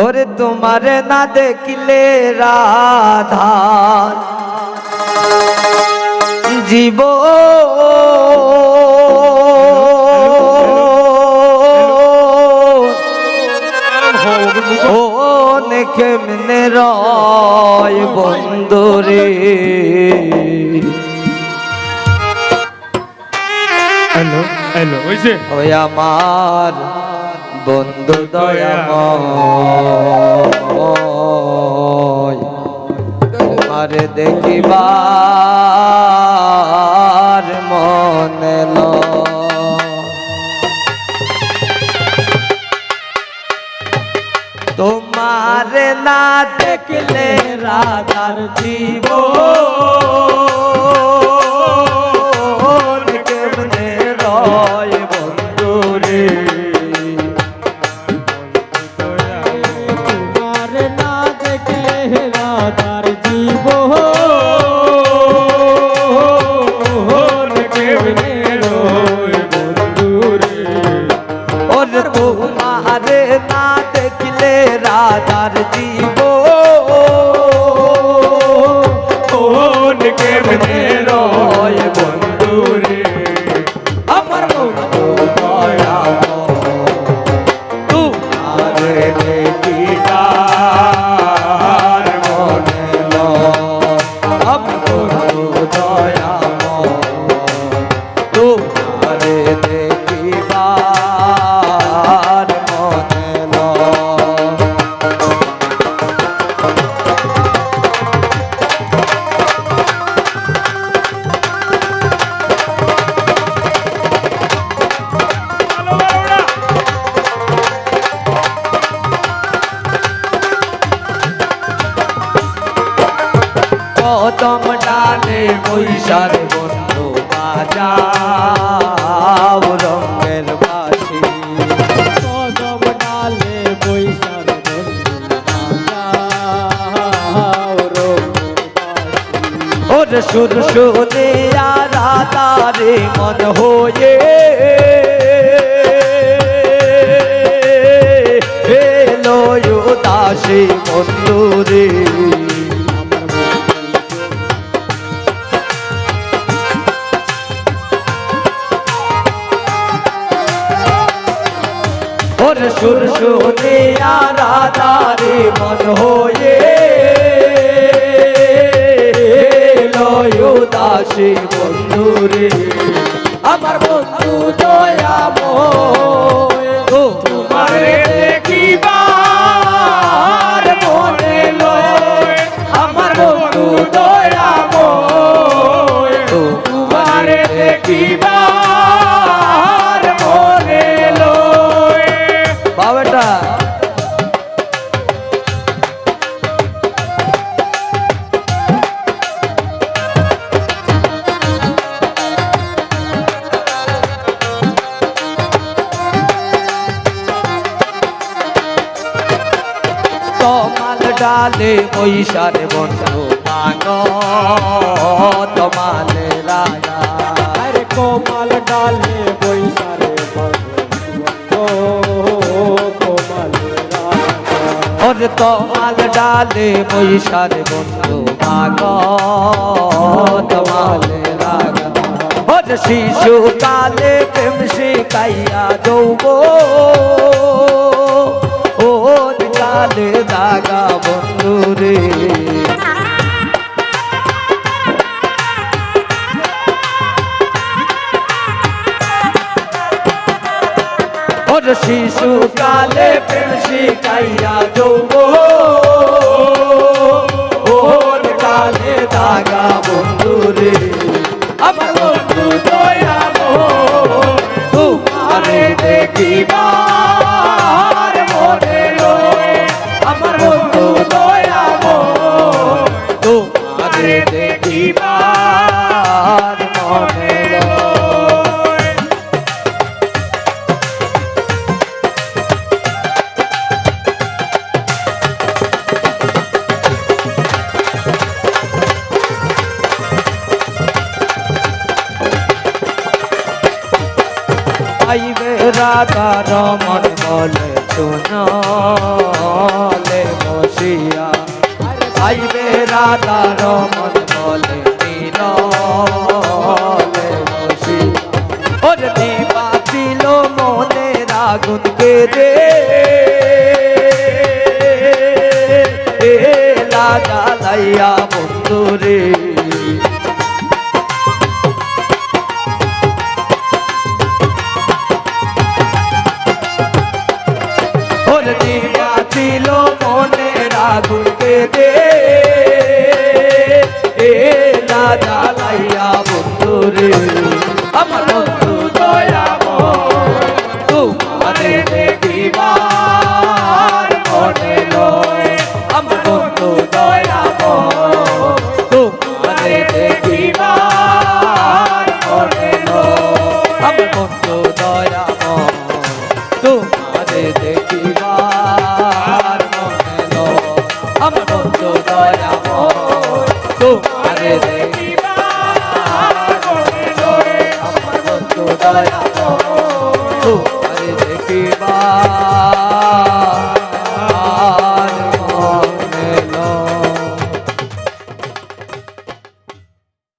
ওরে তোমারে না দেখলে রাধা জীব ও কেমনে রয় বন্ধুরে। হ্যালো হ্যালো ওইছে ওই আমার বন্ধু দয়াময় তোমারে দেখিবার মনে তোমারে না দেখলে রাধার জীবন কেমনে রয় বন্ধুরে। তোমারে না দেখলে রাধার জীবন কেমনে রয় বন্ধুরে। ওর তোমারে না দেখলে রাধার জীবন কেমনে রয় বন্ধুরে। আমার বন্ধু দয়াময় তোমারে দেখিবার মনে লয়। আমার বন্ধু দয়াময় তোমারে দেখিবার মনে লয়। কদম ডালে বৈশার বন্ধু বাজাও রঙের বাঁশি। কদম ডালে বৈশাখ বন্ধু বাজাও রঙের বাঁশি। ওর সুর সুরে রাধারে মন হয়ে এলো দাসী বন্ধুরে। ওর সুর সুরে রাধারে মন হয়ে লয় দাসী বন্ধুরে। আমার বন্ধু দয়াময় তোমারে দেখিবার মনে লয়। আমার বন্ধু দয়াময় তোমারে দেখিবার মনে লয়। বাবাটা তমাল ডালে বৈশারে বন্ধু পাগ তমালে রাজা। আরে কোমল ডালে বৈশারে বন্ধু কোমল রাজা। ওর তমাল ডালে বৈশারে বন্ধু পাগ তমালে রাজা। ওর শিশু কালে প্রেম শিখাইয়া দৌব ওর কালে দাগা বন্ধুরে। ওর শিশু কালে প্রেম শিখাইয়া দৌব ওর কালে দাগা বন্ধুরে। আমার বন্ধু দয়াময় তোমারে দেখিবার মনে লয়। আমার বন্ধু দয়াময় তোমারে দেখিবার মনে লয়। রাধা রমন বলে শুনলে বসিয়া আইবে রাধা রমন বলে নীরলে বসিয়া ওর দিবা ছিল মনে রাগুনকে রে লাগা লাইয়া বন্ধু রে ওর দিবা ছিল মনে রাগুনকে রে লাগা লাইয়া বন্ধু রে আমার বন্ধু দয়াময় তোমারে দেখিবার মনে লয় আমার বন্ধু দয়াময় তোমারে দেখিবার মনে লয় আমার বন্ধু দয়াময় তোমারে দেখিবার মনে লয় আমার বন্ধু দয়াময় তোমারে দেখিবার মনে লয় আমার বন্ধু দয়াময়